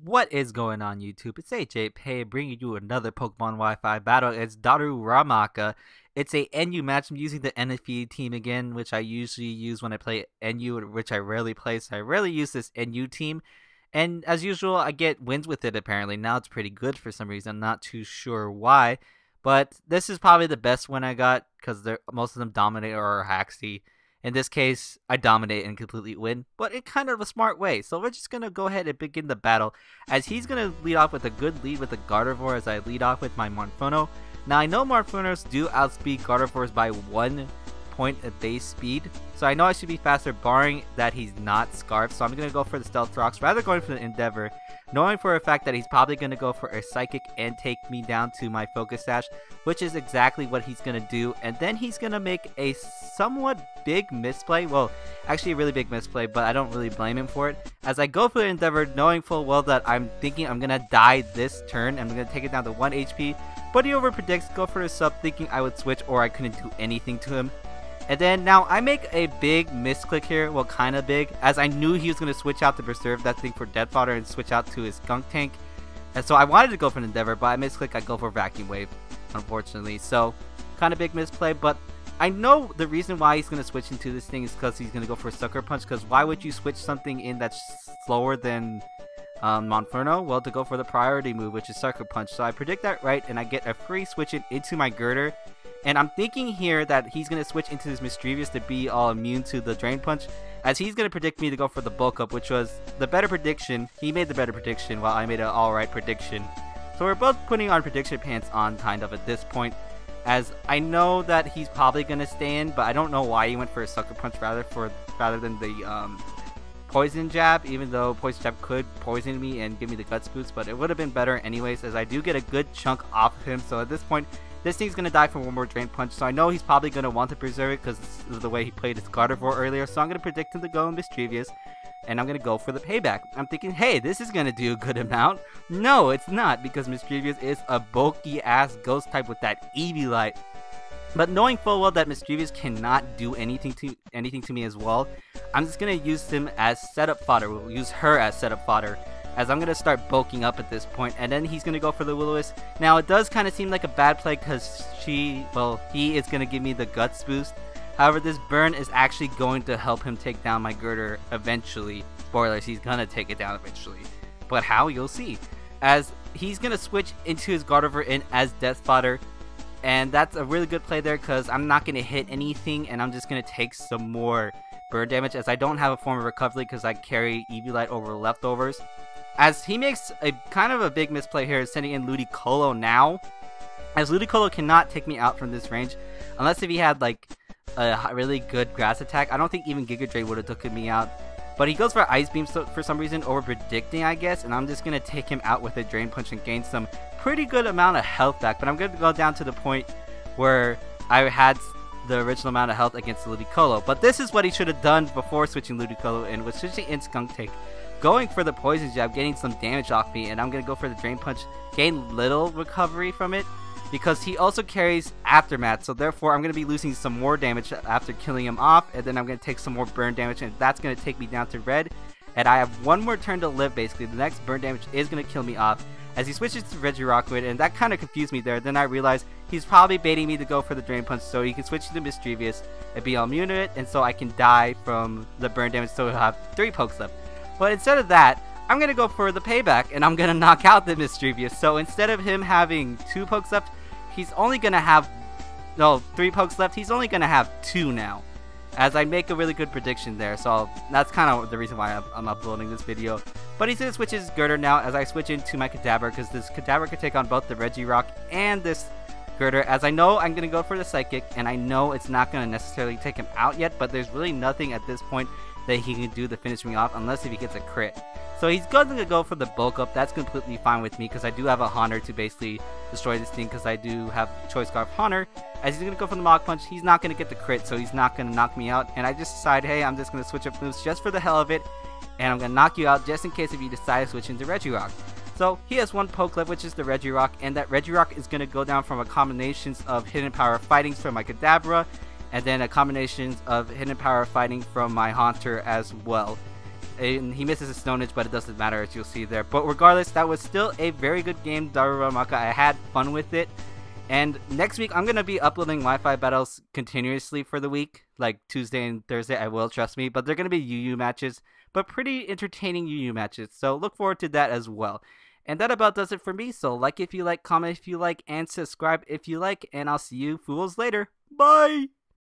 What is going on YouTube? It's AJayPay bringing you another Pokemon Wi-Fi battle. It's Daruramaka. It's a NU match. I'm using the NFE team again, which I usually use when I play NU, which I rarely play. So I rarely use this NU team. And as usual, I get wins with it apparently. Now it's pretty good for some reason. I'm not too sure why. But this is probably the best one I got because most of them dominate or are Haxy. In this case, I dominate and completely win, but in kind of a smart way. So we're just going to go ahead and begin the battle, as he's going to lead off with a good lead with the Gardevoir as I lead off with my Monferno. Now I know Monfernos do outspeed Gardevoirs by 1 point of base speed, so I know I should be faster barring that he's not Scarf, so I'm going to go for the Stealth Rocks rather going for the Endeavor, knowing for a fact that he's probably going to go for a Psychic and take me down to my Focus Sash, which is exactly what he's going to do. And then he's going to make a somewhat big misplay, well actually a really big misplay, but I don't really blame him for it, as I go for the Endeavor knowing full well that I'm thinking I'm going to die this turn. I'm going to take it down to 1 HP, but he over predicts, go for a sub thinking I would switch or I couldn't do anything to him. And then now I make a big misclick here, well kinda big, as I knew he was going to switch out to Preserve that thing for Death Fodder and switch out to his Skunk Tank. And so I wanted to go for an Endeavor, but I misclick, I go for Vacuum Wave, unfortunately. So kinda big misplay, but I know the reason why he's going to switch into this thing is because he's going to go for Sucker Punch, because why would you switch something in that's slower than Monferno? Well, to go for the priority move, which is Sucker Punch. So I predict that right, and I get a free switch into my Girder. And I'm thinking here that he's going to switch into his Mischievous to be all immune to the Drain Punch, as he's going to predict me to go for the Bulk Up, which was the better prediction. He made the better prediction while I made an alright prediction. So we're both putting our prediction pants on kind of at this point, as I know that he's probably going to stay in, but I don't know why he went for a Sucker Punch rather than the Poison Jab, even though Poison Jab could poison me and give me the Guts Boost, but it would have been better anyways, as I do get a good chunk off of him. So at this point, this thing's going to die from one more Drain Punch, so I know he's probably going to want to preserve it because this is the way he played his Gardevoir earlier. So I'm going to predict him to go in Mischievous, and I'm going to go for the payback. I'm thinking, hey, this is going to do a good amount. No, it's not, because Mischievous is a bulky-ass ghost type with that Eevee-Light. But knowing full well that Mischievous cannot do anything to me as well, I'm just going to use him as setup fodder. We'll use her as setup fodder, as I'm going to start bulking up at this point, and then he's going to go for the Will-O-Wisp. Now, it does kind of seem like a bad play because he is going to give me the Guts Boost. However, this burn is actually going to help him take down my Girder eventually. Spoilers, he's going to take it down eventually. But how? You'll see. As he's going to switch into his Gardevoir in as Death Fodder. And that's a really good play there because I'm not going to hit anything, and I'm just going to take some more burn damage, as I don't have a form of recovery because I carry Eevee-Light over leftovers. As he makes a kind of a big misplay here, sending in Ludicolo now, as Ludicolo cannot take me out from this range unless if he had like a really good grass attack. I don't think even Giga Drain would have taken me out, but he goes for Ice Beam for some reason, over predicting I guess, and I'm just gonna take him out with a Drain Punch and gain some pretty good amount of health back. But I'm gonna go down to the point where I had the original amount of health against Ludicolo. But this is what he should have done before switching Ludicolo in, was switching in Skunk Tank, going for the Poison Jab, getting some damage off me, and I'm going to go for the Drain Punch, gain little recovery from it, because he also carries Aftermath, so therefore I'm going to be losing some more damage after killing him off, and then I'm going to take some more burn damage, and that's going to take me down to red, and I have one more turn to live basically. The next burn damage is going to kill me off, as he switches to Regirock, and that kind of confused me there. Then I realized he's probably baiting me to go for the Drain Punch, so he can switch to Mischievous and be immune to it, and so I can die from the burn damage, so he'll have 3 pokes left. But instead of that, I'm going to go for the payback, and I'm going to knock out the Mischievous. So instead of him having 2 pokes left, he's only going to have, 3 pokes left, he's only going to have 2 now, as I make a really good prediction there. So that's kind of the reason why I'm uploading this video. But he's going to switch his Girder now, as I switch into my Kadabra, because this Kadabra can take on both the Regirock and this Girder, as I know I'm going to go for the Psychic, and I know it's not going to necessarily take him out yet, but there's really nothing at this point that he can do to finish me off unless if he gets a crit. So he's going to go for the Bulk Up. That's completely fine with me because I do have a Haunter to basically destroy this thing, because I do have Choice Scarf Haunter. As he's going to go for the Mach Punch, he's not going to get the crit, so he's not going to knock me out. And I just decide, hey, I'm just going to switch up moves just for the hell of it, and I'm going to knock you out just in case if you decide to switch into Regirock. So he has 1 poke left, which is the Regirock, and that Regirock is going to go down from a combination of Hidden Power Fightings from my Kadabra, and then a combination of Hidden Power Fighting from my Haunter as well. and he misses his Ownage, but it doesn't matter, as you'll see there. But regardless, that was still a very good game, Daruramaka. I had fun with it. And next week, I'm going to be uploading Wi-Fi battles continuously for the week. Like Tuesday and Thursday, I will, trust me. But they're going to be UU matches, but pretty entertaining UU matches. So look forward to that as well. And that about does it for me. So like if you like, comment if you like, and subscribe if you like. And I'll see you fools later. Bye!